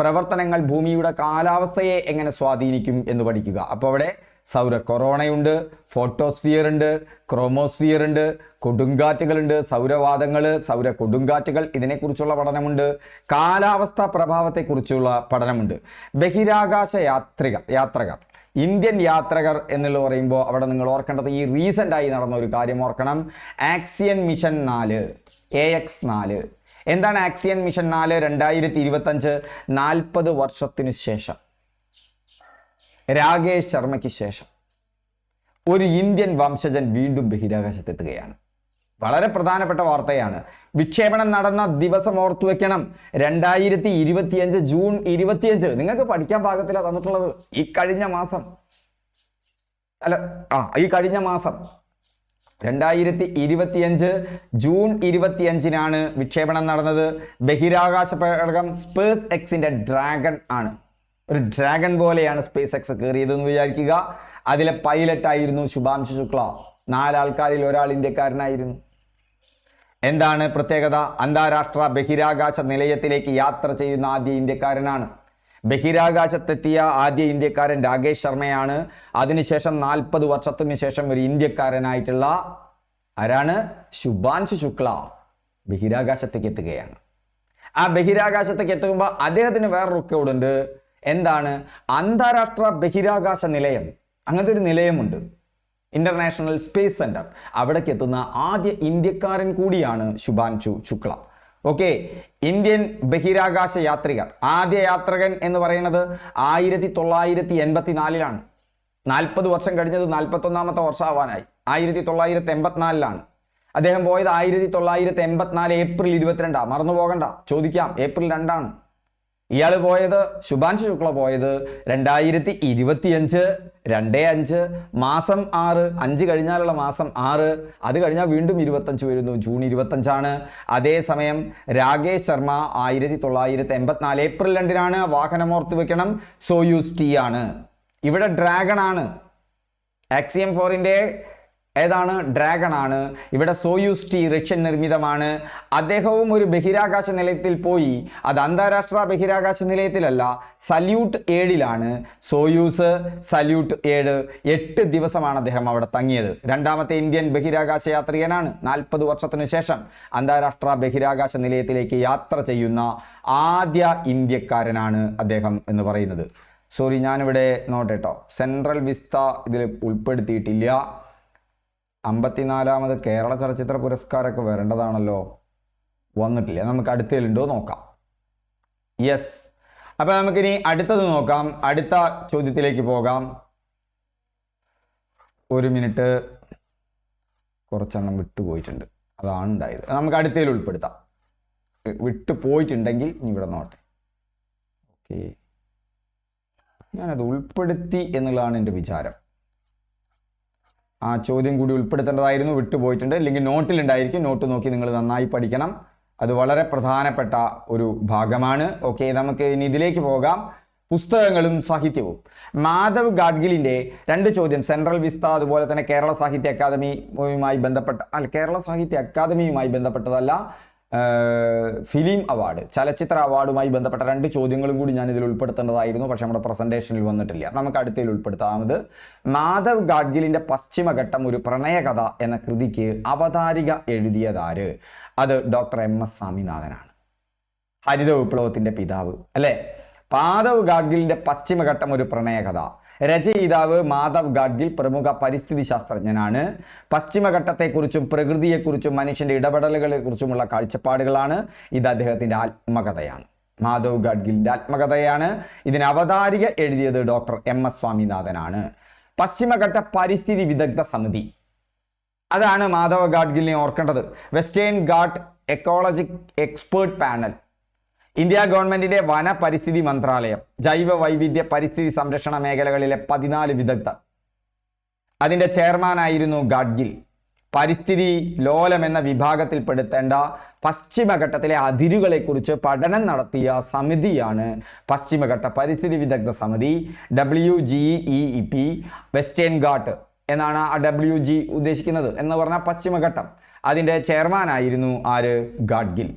പ്രവർത്തനങ്ങൾ ഭൂമിയുടെ കാലാവസ്ഥയെ എങ്ങനെ സ്വാധീനിക്കും എന്ന് പഠിക്കുക. അപ്പോൾ അവിടെ സൗര കൊറോണയുണ്ട്, ഫോട്ടോസ്ഫിയർ ഉണ്ട്, ക്രോമോസ്ഫിയർ ഉണ്ട്, കൊടുങ്കാറ്റുകളുണ്ട്, സൗരവാതങ്ങൾ, സൗര കൊടുങ്കാറ്റുകൾ, ഇതിനെക്കുറിച്ചുള്ള പഠനമുണ്ട്. കാലാവസ്ഥാ പ്രഭാവത്തെക്കുറിച്ചുള്ള പഠനമുണ്ട്. ബഹിരാകാശ യാത്രകർ, ഇന്ത്യൻ യാത്രകർ എന്നുള്ള പറയുമ്പോൾ അവിടെ നിങ്ങൾ ഓർക്കേണ്ടത് ഈ റീസെൻ്റായി നടന്ന ഒരു കാര്യം ഓർക്കണം. ആക്സിയൻ മിഷൻ 4 AX4. എന്താണ് ആക്സിയൻ മിഷൻ 4? 2025 40 വർഷത്തിനു ശേഷം, രാകേഷ് ശർമ്മയ്ക്ക് ശേഷം ഒരു ഇന്ത്യൻ വംശജൻ വീണ്ടും ബഹിരാകാശത്തെത്തുകയാണ്. വളരെ പ്രധാനപ്പെട്ട വാർത്തയാണ്. വിക്ഷേപണം നടന്ന ദിവസം ഓർത്തു വെക്കണം, 2025 ജൂൺ 25. നിങ്ങൾക്ക് പഠിക്കാൻ പാകത്തിലാണ് തന്നിട്ടുള്ളത്. ഈ കഴിഞ്ഞ മാസം 2025 ജൂൺ 25-നാണ് വിക്ഷേപണം നടന്നത്. ബഹിരാകാശ പേടകം സ്പേസ് എക്സിന്റെ ഡ്രാഗൺ ആണ്. ഒരു ഡ്രാഗൺ പോലെയാണ് സ്പേസ് എക്സ് കയറിയതെന്ന് വിചാരിക്കുക. അതിലെ പൈലറ്റായിരുന്നു ശുഭാംശു ശുക്ല. 4 ആൾക്കാരിൽ ഒരാൾ ഇന്ത്യക്കാരനായിരുന്നു. എന്താണ് പ്രത്യേകത? അന്താരാഷ്ട്ര ബഹിരാകാശ നിലയത്തിലേക്ക് യാത്ര ചെയ്യുന്ന ആദ്യ ഇന്ത്യക്കാരനാണ്. ബഹിരാകാശത്തെത്തിയ ആദ്യ ഇന്ത്യക്കാരൻ രാകേഷ് ശർമ്മയാണ്. അതിനുശേഷം 40 വർഷത്തിന് ശേഷം ഒരു ഇന്ത്യക്കാരനായിട്ടുള്ള ആരാണ്? ശുഭാംശു ശുക്ല ബഹിരാകാശത്തേക്ക് എത്തുകയാണ്. ആ ബഹിരാകാശത്തേക്ക് എത്തുമ്പോൾ അദ്ദേഹത്തിന് വേറൊരു റെക്കോർഡുണ്ട്. എന്താണ്? അന്താരാഷ്ട്ര ബഹിരാകാശ നിലയം, അങ്ങനത്തെ ഒരു നിലയമുണ്ട്, ഇന്റർനാഷണൽ സ്പേസ് സെന്റർ. അവിടേക്ക് എത്തുന്ന ആദ്യ ഇന്ത്യക്കാരൻ കൂടിയാണ് ശുഭാംശു ശുക്ല. ഓക്കെ, ഇന്ത്യൻ ബഹിരാകാശ യാത്രികർ. ആദ്യ യാത്രകൻ എന്ന് പറയുന്നത് 1984-ലാണ്. 40 വർഷം കഴിഞ്ഞത് 41-ാമത്തെ വർഷമാവാനായി. 1984-ലാണ് അദ്ദേഹം പോയത്. 1984 ഏപ്രിൽ 22. മറന്നു പോകണ്ട, ചോദിക്കാം. ഏപ്രിൽ 2 ഇയാൾ പോയത്. ശുഭാംശു ശുക്ല പോയത് 2025 2/5 മാസം 6, 5 കഴിഞ്ഞാലുള്ള മാസം 6, അത് കഴിഞ്ഞാൽ വീണ്ടും 25 വരുന്നു, ജൂൺ 25. അതേസമയം രാകേഷ് ശർമ്മ 1984 ഏപ്രിൽ 2-നാണ്. വാഹനം ഓർത്ത് വെക്കണം, സോയൂസ് ടി ആണ്. ഇവിടെ ഡ്രാഗൺ ആണ്. ആക്സിയം 4-ന്റെ ഏതാണ്? ഡ്രാഗൺ ആണ്. ഇവിടെ സോയൂസ് ടി റഷ്യൻ നിർമ്മിതമാണ്. അദ്ദേഹവും ഒരു ബഹിരാകാശ നിലയത്തിൽ പോയി. അത് അന്താരാഷ്ട്ര ബഹിരാകാശ നിലയത്തിലല്ല, സല്യൂട്ട് 7-ലാണ്. സോയൂസ് സല്യൂട്ട് 7 8 ദിവസമാണ് അദ്ദേഹം അവിടെ തങ്ങിയത്. 2ാമത്തെ ഇന്ത്യൻ ബഹിരാകാശ യാത്രികനാണ്. 40 വർഷത്തിനു ശേഷം അന്താരാഷ്ട്ര ബഹിരാകാശ നിലയത്തിലേക്ക് യാത്ര ചെയ്യുന്ന ആദ്യ ഇന്ത്യക്കാരനാണ് അദ്ദേഹം എന്ന് പറയുന്നത്. സോറി, ഞാനിവിടെ നോട്ടേട്ടോ, സെൻട്രൽ വിസ്ത ഇതിൽ ഉൾപ്പെടുത്തിയിട്ടില്ല. 54ാമത് കേരള ചലച്ചിത്ര പുരസ്കാരമൊക്കെ വരേണ്ടതാണല്ലോ, വന്നിട്ടില്ല. നമുക്ക് അടുത്തതിലുണ്ടോ നോക്കാം. യെസ്, അപ്പം നമുക്കിനി അടുത്തത് നോക്കാം. അടുത്ത ചോദ്യത്തിലേക്ക് പോകാം. ഒരു മിനിറ്റ്, കുറച്ചെണ്ണം വിട്ടുപോയിട്ടുണ്ട്, അതാണ് ഉണ്ടായത്. നമുക്ക് അടുത്തതിൽ ഉൾപ്പെടുത്താം. വിട്ടു പോയിട്ടുണ്ടെങ്കിൽ ഇനി ഇവിടെ നോട്ടെ. ഓക്കെ, ഞാനത് ഉൾപ്പെടുത്തി എന്നുള്ളതാണ് എൻ്റെ വിചാരം. ആ ചോദ്യം കൂടി ഉൾപ്പെടുത്തേണ്ടതായിരുന്നു, വിട്ടുപോയിട്ടുണ്ട്. അല്ലെങ്കിൽ നോട്ടിലുണ്ടായിരിക്കും. നോട്ട് നോക്കി നിങ്ങൾ നന്നായി പഠിക്കണം, അത് വളരെ പ്രധാനപ്പെട്ട ഒരു ഭാഗമാണ്. ഓക്കെ, നമുക്ക് ഇനി ഇതിലേക്ക് പോകാം. പുസ്തകങ്ങളും സാഹിത്യവും. മാധവ് ഗാഡ്ഗിലിൻ്റെ 2 ചോദ്യം, സെൻട്രൽ വിസ്ത അതുപോലെ തന്നെ കേരള സാഹിത്യ അക്കാദമിയുമായി കേരള സാഹിത്യ അക്കാദമിയുമായി ബന്ധപ്പെട്ടതല്ല, ഫിലിം അവാർഡ്, ചലച്ചിത്ര അവാർഡുമായി ബന്ധപ്പെട്ട 2 ചോദ്യങ്ങളും കൂടി ഞാൻ ഇതിൽ ഉൾപ്പെടുത്തേണ്ടതായിരുന്നു. പക്ഷെ നമ്മുടെ പ്രസന്റേഷനിൽ വന്നിട്ടില്ല. നമുക്ക് അടുത്തതിൽ ഉൾപ്പെടുത്താമത് മാധവ് ഗാഡ്ഗിലിൻ്റെ പശ്ചിമഘട്ടം ഒരു പ്രണയകഥ എന്ന കൃതിക്ക് അവതാരിക എഴുതിയതാര്? അത് ഡോക്ടർ MS സ്വാമിനാഥനാണ്. ഹരിത വിപ്ലവത്തിന്റെ പിതാവ് അല്ലേ? മാധവ് ഗാഡ്ഗിലിൻ്റെ പശ്ചിമഘട്ടം ഒരു പ്രണയകഥ. രചയിതാവ് മാധവ് ഗാഡ്ഗിൽ പ്രമുഖ പരിസ്ഥിതി ശാസ്ത്രജ്ഞനാണ്. പശ്ചിമഘട്ടത്തെക്കുറിച്ചും പ്രകൃതിയെക്കുറിച്ചും മനുഷ്യന്റെ ഇടപെടലുകളെക്കുറിച്ചുമുള്ള കാഴ്ചപ്പാടുകളാണ്. ഇത് അദ്ദേഹത്തിന്റെ ആത്മകഥയാണ്. മാധവ് ഗാഡ്ഗിലിൻ്റെ ആത്മകഥയാണ്. ഇതിന് അവതാരിക എഴുതിയത് ഡോക്ടർ MS സ്വാമിനാഥനാണ്. പശ്ചിമഘട്ട പരിസ്ഥിതി വിദഗ്ധ സമിതി, അതാണ് മാധവ് ഗാഡ്ഗിലിനെ ഓർക്കേണ്ടത്. Western Ghat ecologic expert panel, India ഗവൺമെന്റിന്റെ വന പരിസ്ഥിതി മന്ത്രാലയം, ജൈവ വൈവിധ്യ പരിസ്ഥിതി സംരക്ഷണ മേഖലകളിലെ 14 വിദഗ്ധർ. അതിൻ്റെ ചെയർമാനായിരുന്നു ഗാഡ്ഗിൽ. പരിസ്ഥിതി ലോലം എന്ന വിഭാഗത്തിൽപ്പെടുത്തേണ്ട പശ്ചിമഘട്ടത്തിലെ അതിരുകളെക്കുറിച്ച് പഠനം നടത്തിയ സമിതിയാണ് പശ്ചിമഘട്ട പരിസ്ഥിതി വിദഗ്ധ സമിതി, WGEEP. വെസ്റ്റേൺ ഘാട്ട് എന്നാണ് ആ WG ഉദ്ദേശിക്കുന്നത് എന്ന് പറഞ്ഞാൽ പശ്ചിമഘട്ടം. അതിൻ്റെ ചെയർമാനായിരുന്നു ആര്? ഗാഡ്ഗിൽ.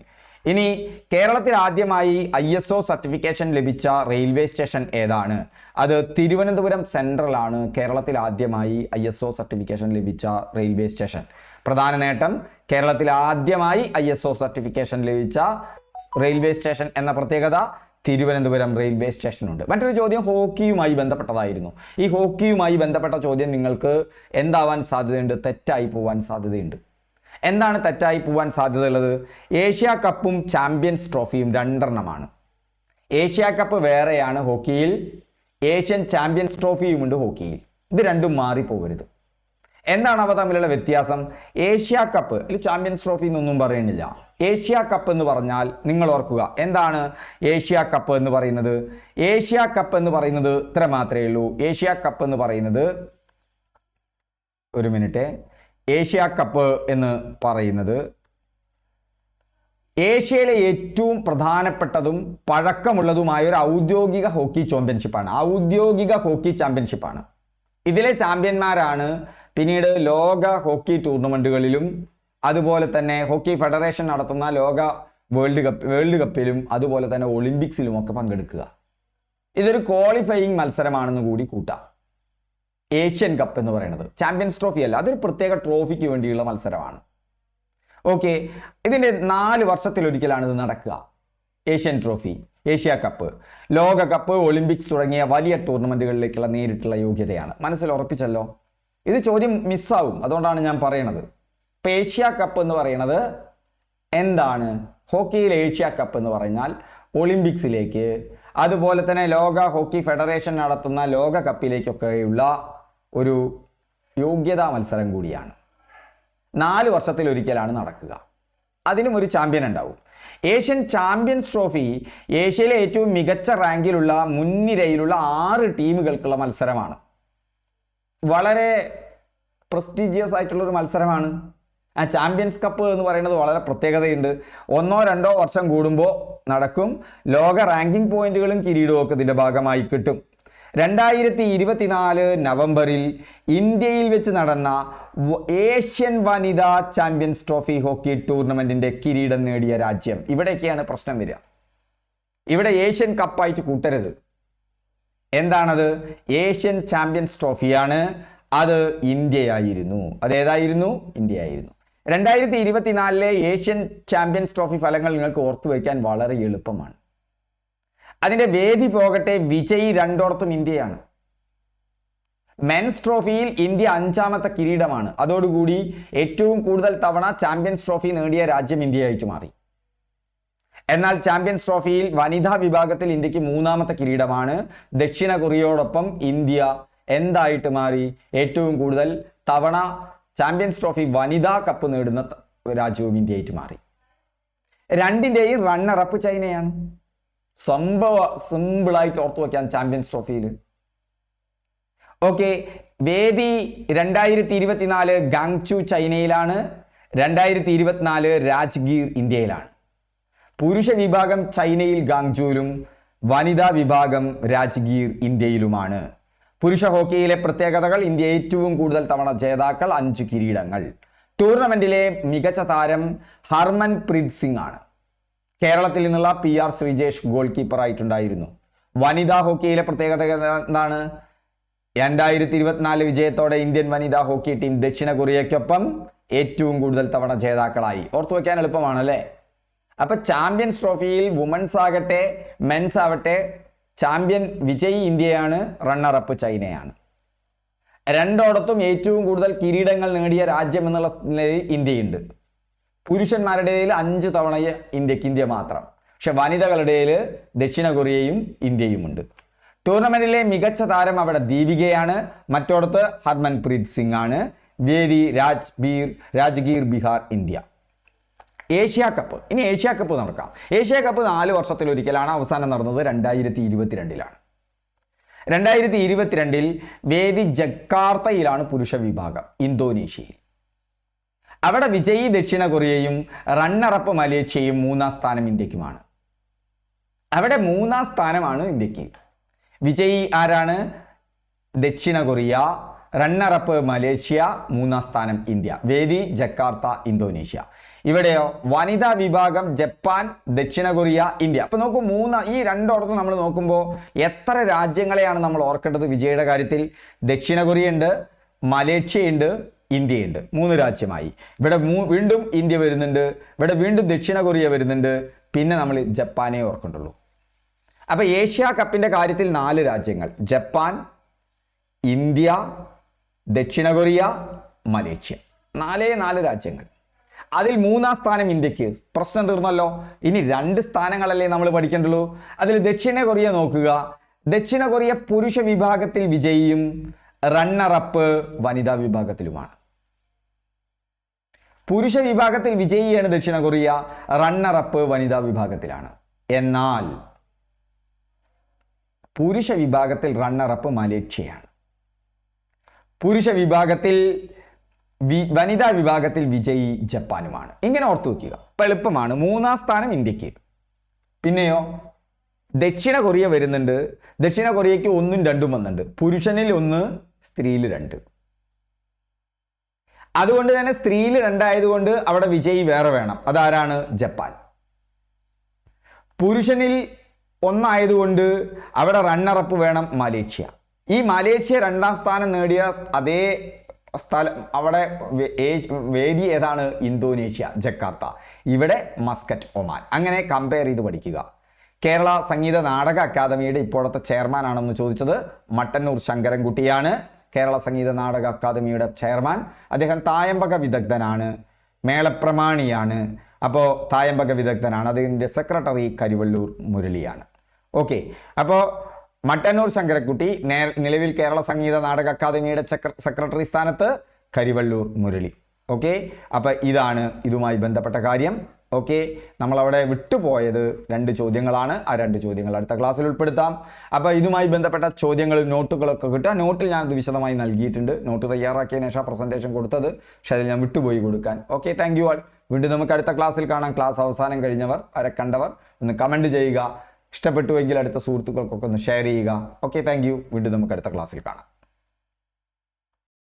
ഇനി കേരളത്തിൽ ആദ്യമായി ISO സർട്ടിഫിക്കേഷൻ ലഭിച്ച റെയിൽവേ സ്റ്റേഷൻ ഏതാണ്? അത് തിരുവനന്തപുരം സെൻട്രൽ ആണ് കേരളത്തിൽ ആദ്യമായി ISO സർട്ടിഫിക്കേഷൻ ലഭിച്ച റെയിൽവേ സ്റ്റേഷൻ. പ്രധാന നേട്ടം, കേരളത്തിൽ ആദ്യമായി ISO സർട്ടിഫിക്കേഷൻ ലഭിച്ച റെയിൽവേ സ്റ്റേഷൻ എന്ന പ്രത്യേകത തിരുവനന്തപുരം റെയിൽവേ സ്റ്റേഷനുണ്ട്. മറ്റൊരു ചോദ്യം ഹോക്കിയുമായി ബന്ധപ്പെട്ടതായിരുന്നു. ഈ ഹോക്കിയുമായി ബന്ധപ്പെട്ട ചോദ്യം നിങ്ങൾക്ക് എന്താവാൻ സാധ്യതയുണ്ട്? തെറ്റായി പോവാൻ സാധ്യതയുണ്ട്. എന്താണ് തെറ്റായി പോവാൻ സാധ്യതയുള്ളത്? ഏഷ്യ കപ്പും ചാമ്പ്യൻസ് ട്രോഫിയും രണ്ടെണ്ണമാണ്. ഏഷ്യ കപ്പ് വേറെയാണ് ഹോക്കിയിൽ, ഏഷ്യൻ ചാമ്പ്യൻസ് ട്രോഫിയുമുണ്ട് ഹോക്കിയിൽ. ഇത് രണ്ടും മാറിപ്പോകരുത്. എന്താണ് അവ തമ്മിലുള്ള വ്യത്യാസം? ഏഷ്യ കപ്പ് അല്ലെങ്കിൽ ചാമ്പ്യൻസ് ട്രോഫി എന്നൊന്നും പറയുന്നില്ല. ഏഷ്യ കപ്പ് എന്ന് പറഞ്ഞാൽ നിങ്ങൾ ഓർക്കുക, എന്താണ് ഏഷ്യ കപ്പ് എന്ന് പറയുന്നത്? ഏഷ്യ കപ്പ് എന്ന് പറയുന്നത് ഇത്ര മാത്രമേ ഉള്ളൂ. ഏഷ്യ കപ്പ് എന്ന് പറയുന്നത്, ഒരു മിനിറ്റ്, ഏഷ്യ കപ്പ് എന്ന് പറയുന്നത് ഏഷ്യയിലെ ഏറ്റവും പ്രധാനപ്പെട്ടതും പഴക്കമുള്ളതുമായ ഒരു ഔദ്യോഗിക ഹോക്കി ചാമ്പ്യൻഷിപ്പാണ്. ഔദ്യോഗിക ഹോക്കി ചാമ്പ്യൻഷിപ്പാണ്. ഇതിലെ ചാമ്പ്യന്മാരാണ് പിന്നീട് ലോക ഹോക്കി ടൂർണമെന്റുകളിലും അതുപോലെ തന്നെ ഹോക്കി ഫെഡറേഷൻ നടത്തുന്ന ലോക വേൾഡ് കപ്പിലും അതുപോലെ തന്നെ ഒളിമ്പിക്സിലും ഒക്കെ പങ്കെടുക്കുക. ഇതൊരു ക്വാളിഫയിങ് മത്സരമാണെന്ന് കൂടി കൂട്ടാം. ഏഷ്യൻ കപ്പ് എന്ന് പറയുന്നത് ചാമ്പ്യൻസ് ട്രോഫി അല്ല, അതൊരു പ്രത്യേക ട്രോഫിക്ക് വേണ്ടിയുള്ള മത്സരമാണ്. ഓക്കെ, ഇതിൻ്റെ 4 വർഷത്തിലൊരിക്കലാണ് ഇത് നടക്കുക. ഏഷ്യൻ ട്രോഫി, ഏഷ്യ കപ്പ്, ലോകകപ്പ്, ഒളിമ്പിക്സ് തുടങ്ങിയ വലിയ ടൂർണമെന്റുകളിലേക്കുള്ള നേരിട്ടുള്ള യോഗ്യതയാണ്. മനസ്സിൽ ഉറപ്പിച്ചല്ലോ. ഇത് ചോദ്യം മിസ്സാവും, അതുകൊണ്ടാണ് ഞാൻ പറയണത്. ഇപ്പം ഏഷ്യ കപ്പ് എന്ന് പറയുന്നത് എന്താണ്? ഹോക്കിയിൽ ഏഷ്യ കപ്പ് എന്ന് പറഞ്ഞാൽ ഒളിമ്പിക്സിലേക്ക് അതുപോലെ തന്നെ ലോക ഹോക്കി ഫെഡറേഷൻ നടത്തുന്ന ലോക കപ്പിലേക്കൊക്കെയുള്ള ഒരു യോഗ്യതാ മത്സരം കൂടിയാണ്. 4 വർഷത്തിലൊരിക്കലാണ് നടക്കുക. അതിനും ഒരു ചാമ്പ്യൻ ഉണ്ടാവും. ഏഷ്യൻ ചാമ്പ്യൻസ് ട്രോഫി ഏഷ്യയിലെ ഏറ്റവും മികച്ച റാങ്കിലുള്ള മുൻനിരയിലുള്ള 6 ടീമുകൾക്കുള്ള മത്സരമാണ്. വളരെ പ്രസ്റ്റീജിയസ് ആയിട്ടുള്ളൊരു മത്സരമാണ്. ആ ചാമ്പ്യൻസ് കപ്പ് എന്ന് പറയുന്നത് വളരെ പ്രത്യേകതയുണ്ട്. 1-2 വർഷം കൂടുമ്പോൾ നടക്കും. ലോക റാങ്കിംഗ് പോയിന്റുകളും കിരീടവും ഒക്കെ ഇതിൻ്റെ ഭാഗമായി കിട്ടും. 2024 നവംബറിൽ ഇന്ത്യയിൽ വെച്ച് നടന്ന ഏഷ്യൻ വനിതാ ചാമ്പ്യൻസ് ട്രോഫി ഹോക്കി ടൂർണമെന്റിന്റെ കിരീടം നേടിയ രാജ്യം, ഇവിടേക്കാണ് പ്രശ്നം വരിക. ഇവിടെ ഏഷ്യൻ കപ്പായിട്ട് കൂട്ടരുത്. എന്താണത്? ഏഷ്യൻ ചാമ്പ്യൻസ് ട്രോഫിയാണ്. അത് ഇന്ത്യയായിരുന്നു. അതേതായിരുന്നു? ഇന്ത്യയായിരുന്നു. 2024 ഏഷ്യൻ ചാമ്പ്യൻസ് ട്രോഫി ഫലങ്ങൾ നിങ്ങൾക്ക് ഓർത്തു വയ്ക്കാൻ വളരെ എളുപ്പമാണ്. അതിൻ്റെ വേദി പോകട്ടെ, വിജയി 2 ഇന്ത്യയാണ്. മെൻസ് ട്രോഫിയിൽ ഇന്ത്യ 5ാമത്തെ കിരീടമാണ്. അതോടുകൂടി ഏറ്റവും കൂടുതൽ തവണ ചാമ്പ്യൻസ് ട്രോഫി നേടിയ രാജ്യം ഇന്ത്യയായിട്ട് മാറി. എന്നാൽ ചാമ്പ്യൻസ് ട്രോഫിയിൽ വനിതാ വിഭാഗത്തിൽ ഇന്ത്യക്ക് 3ാമത്തെ കിരീടമാണ്. ദക്ഷിണ കൊറിയയോടൊപ്പം ഇന്ത്യ എന്തായിട്ട് മാറി? ഏറ്റവും കൂടുതൽ തവണ ചാമ്പ്യൻസ് ട്രോഫി വനിതാ കപ്പ് നേടുന്ന രാജ്യവും ഇന്ത്യയായിട്ട് മാറി. രണ്ടിൻ്റെയും റണ്ണറപ്പ് ചൈനയാണ്. സിമ്പിളായിട്ട് ഓർത്തു വയ്ക്കാൻ ചാമ്പ്യൻസ് ട്രോഫിയിൽ. ഓക്കെ, വേദി 2024 ഗാങ്ചു ചൈനയിലാണ്. 2024 രാജ്ഗീർ ഇന്ത്യയിലാണ്. പുരുഷ വിഭാഗം ചൈനയിൽ ഗാങ്ചുവിലും വനിതാ വിഭാഗം രാജ്ഗീർ ഇന്ത്യയിലുമാണ്. പുരുഷ ഹോക്കിയിലെ പ്രത്യേകതകൾ: ഇന്ത്യ ഏറ്റവും കൂടുതൽ തവണ ജേതാക്കൾ, 5 കിരീടങ്ങൾ. ടൂർണമെന്റിലെ മികച്ച താരം ഹർമൻപ്രീത് സിംഗ് ആണ്. കേരളത്തിൽ നിന്നുള്ള PR ശ്രീജേഷ് ഗോൾ കീപ്പർ ആയിട്ടുണ്ടായിരുന്നു. വനിതാ ഹോക്കിയിലെ പ്രത്യേകത എന്താണ്? 2024 വിജയത്തോടെ ഇന്ത്യൻ വനിതാ ഹോക്കി ടീം ദക്ഷിണ കൊറിയയ്ക്കൊപ്പം ഏറ്റവും കൂടുതൽ തവണ ജേതാക്കളായി. ഓർത്തു വയ്ക്കാൻ എളുപ്പമാണല്ലേ? അപ്പൊ ചാമ്പ്യൻസ് ട്രോഫിയിൽ വുമൻസ് ആകട്ടെ മെൻസ് ആവട്ടെ ചാമ്പ്യൻ വിജയി ഇന്ത്യയാണ്, റണ്ണറപ്പ് ചൈനയാണ്. രണ്ടോടത്തും ഏറ്റവും കൂടുതൽ കിരീടങ്ങൾ നേടിയ രാജ്യം എന്നുള്ള നിലയിൽ ഇന്ത്യയുണ്ട്. പുരുഷന്മാരുടെ 5 തവണ ഇന്ത്യ മാത്രം. പക്ഷെ വനിതകളുടെ ദക്ഷിണ കൊറിയയും ഇന്ത്യയുമുണ്ട്. ടൂർണമെന്റിലെ മികച്ച താരം അവിടെ ദീപികയാണ്, മറ്റോടത്ത് ഹർമൻപ്രീത് സിംഗ് ആണ്. വേദി Rajgir Bihar India. Asia cup. ഇനി ഏഷ്യ കപ്പ് നടക്കാം. Asia cup 4 വർഷത്തിലൊരിക്കലാണ്. അവസാനം നടന്നത് 2022-ലാണ്. 2022 വേദി ജക്കാർത്തയിലാണ് പുരുഷ വിഭാഗം, ഇന്തോനേഷ്യയിൽ. അവിടെ വിജയി ദക്ഷിണ കൊറിയയും റണ്ണറപ്പ് മലേഷ്യയും 3ാം സ്ഥാനം ഇന്ത്യക്കുമാണ്. അവിടെ 3ാം സ്ഥാനമാണ് ഇന്ത്യക്ക്. വിജയി ആരാണ്? ദക്ഷിണ കൊറിയ. റണ്ണറപ്പ് മലേഷ്യ, 3-ാം സ്ഥാനം ഇന്ത്യ. വേദി ജക്കാർത്ത, ഇന്തോനേഷ്യ. ഇവിടെയോ വനിതാ വിഭാഗം ജപ്പാൻ, ദക്ഷിണ കൊറിയ, ഇന്ത്യ. അപ്പൊ നോക്കൂ, ഈ രണ്ടോടത്തും നമ്മൾ നോക്കുമ്പോൾ എത്ര രാജ്യങ്ങളെയാണ് നമ്മൾ ഓർക്കേണ്ടത് വിജയുടെ കാര്യത്തിൽ? ദക്ഷിണ കൊറിയ ഉണ്ട്, മലേഷ്യ ഉണ്ട്, ഇന്ത്യയുണ്ട്. 3 രാജ്യമായി. ഇവിടെ വീണ്ടും ഇന്ത്യ വരുന്നുണ്ട്, ഇവിടെ വീണ്ടും ദക്ഷിണ കൊറിയ വരുന്നുണ്ട്, പിന്നെ നമ്മൾ ജപ്പാനെ ഓർക്കേണ്ടുള്ളൂ. അപ്പൊ ഏഷ്യ കപ്പിന്റെ കാര്യത്തിൽ 4 രാജ്യങ്ങൾ: ജപ്പാൻ, ഇന്ത്യ, ദക്ഷിണ കൊറിയ, മലേഷ്യ. 4 രാജ്യങ്ങൾ. അതിൽ 3-ാം സ്ഥാനം ഇന്ത്യക്ക്. പ്രശ്നം തീർന്നല്ലോ. ഇനി 2 സ്ഥാനങ്ങളല്ലേ നമ്മൾ പഠിക്കേണ്ടുള്ളൂ. അതിൽ ദക്ഷിണ കൊറിയ നോക്കുക. ദക്ഷിണ കൊറിയ പുരുഷ വിഭാഗത്തിൽ വിജയിയും റണ്ണറപ്പ് വനിതാ വിഭാഗത്തിലുമാണ്. പുരുഷ വിഭാഗത്തിൽ വിജയിയാണ് ദക്ഷിണ കൊറിയ, റണ്ണറപ്പ് വനിതാ വിഭാഗത്തിലാണ്. എന്നാൽ പുരുഷ വിഭാഗത്തിൽ റണ്ണറപ്പ് മലേഷ്യയാണ്. പുരുഷ വിഭാഗത്തിൽ വനിതാ വിഭാഗത്തിൽ വിജയി ജപ്പാനുമാണ്. ഇങ്ങനെ ഓർത്തു വയ്ക്കുക, എളുപ്പമാണ്. 3-ാം സ്ഥാനം ഇന്ത്യക്ക്. പിന്നെയോ ദക്ഷിണ കൊറിയ വരുന്നുണ്ട്. ദക്ഷിണ കൊറിയയ്ക്ക് 1ഉം 2ഉം വന്നിട്ടുണ്ട്. പുരുഷനിൽ 1, സ്ത്രീയിൽ 2. അതുകൊണ്ട് തന്നെ സ്ത്രീയിൽ 2 ആയതുകൊണ്ട് അവിടെ വിജയി വേറെ വേണം. അതാരാണ്? ജപ്പാൻ. പുരുഷനിൽ 1 ആയതുകൊണ്ട് അവിടെ റണ്ണറപ്പ് വേണം, മലേഷ്യ. ഈ മലേഷ്യ 2-ാം സ്ഥാനം നേടിയ അതേ സ്ഥലം, അവിടെ വേദി ഏതാണ്? Indonesia, Jakarta. ഇവിടെ മസ്കറ്റ്, ഒമാൻ. അങ്ങനെ കമ്പയർ ചെയ്ത് പഠിക്കുക. കേരള സംഗീത നാടക അക്കാദമിയുടെ ഇപ്പോഴത്തെ ചെയർമാനാണെന്ന് ചോദിച്ചത് മട്ടന്നൂർ ശങ്കരൻകുട്ടിയാണ്. കേരള സംഗീത നാടക അക്കാദമിയുടെ ചെയർമാൻ. അദ്ദേഹം തായമ്പക വിദഗ്ധനാണ്, മേളപ്രമാണിയാണ്. അപ്പോൾ തായമ്പക വിദഗ്ധനാണ്. അതിൻ്റെ സെക്രട്ടറി കരിവള്ളൂർ മുരളിയാണ്. ഓക്കെ, അപ്പോൾ മട്ടന്നൂർ ശങ്കരൻകുട്ടി, നിലവിൽ കേരള സംഗീത നാടക അക്കാദമിയുടെ സെക്രട്ടറി സ്ഥാനത്ത് കരിവള്ളൂർ മുരളി. ഓക്കെ, അപ്പോൾ ഇതാണ് ഇതുമായി ബന്ധപ്പെട്ട കാര്യം. ഓക്കെ, നമ്മളവിടെ വിട്ടുപോയത് 2 ചോദ്യങ്ങളാണ്. ആ 2 ചോദ്യങ്ങൾ അടുത്ത ക്ലാസ്സിൽ ഉൾപ്പെടുത്താം. അപ്പോൾ ഇതുമായി ബന്ധപ്പെട്ട ചോദ്യങ്ങളും നോട്ടുകളൊക്കെ കിട്ടുക. നോട്ടിൽ ഞാനത് വിശദമായി നൽകിയിട്ടുണ്ട്. നോട്ട് തയ്യാറാക്കിയതിന് ശേഷം പ്രസൻറ്റേഷൻ കൊടുത്തത്, പക്ഷേ അതിൽ ഞാൻ വിട്ടുപോയി കൊടുക്കാൻ. Okay, thank you all. വീണ്ടും നമുക്ക് അടുത്ത ക്ലാസ്സിൽ കാണാം. ക്ലാസ് അവസാനം കഴിഞ്ഞവർ, കണ്ടവർ ഒന്ന് കമൻറ്റ് ചെയ്യുക. ഇഷ്ടപ്പെട്ടുവെങ്കിൽ അടുത്ത സുഹൃത്തുക്കൾക്കൊക്കെ ഒന്ന് ഷെയർ ചെയ്യുക. Okay, thank you. വീണ്ടും നമുക്ക് അടുത്ത ക്ലാസ്സിൽ കാണാം.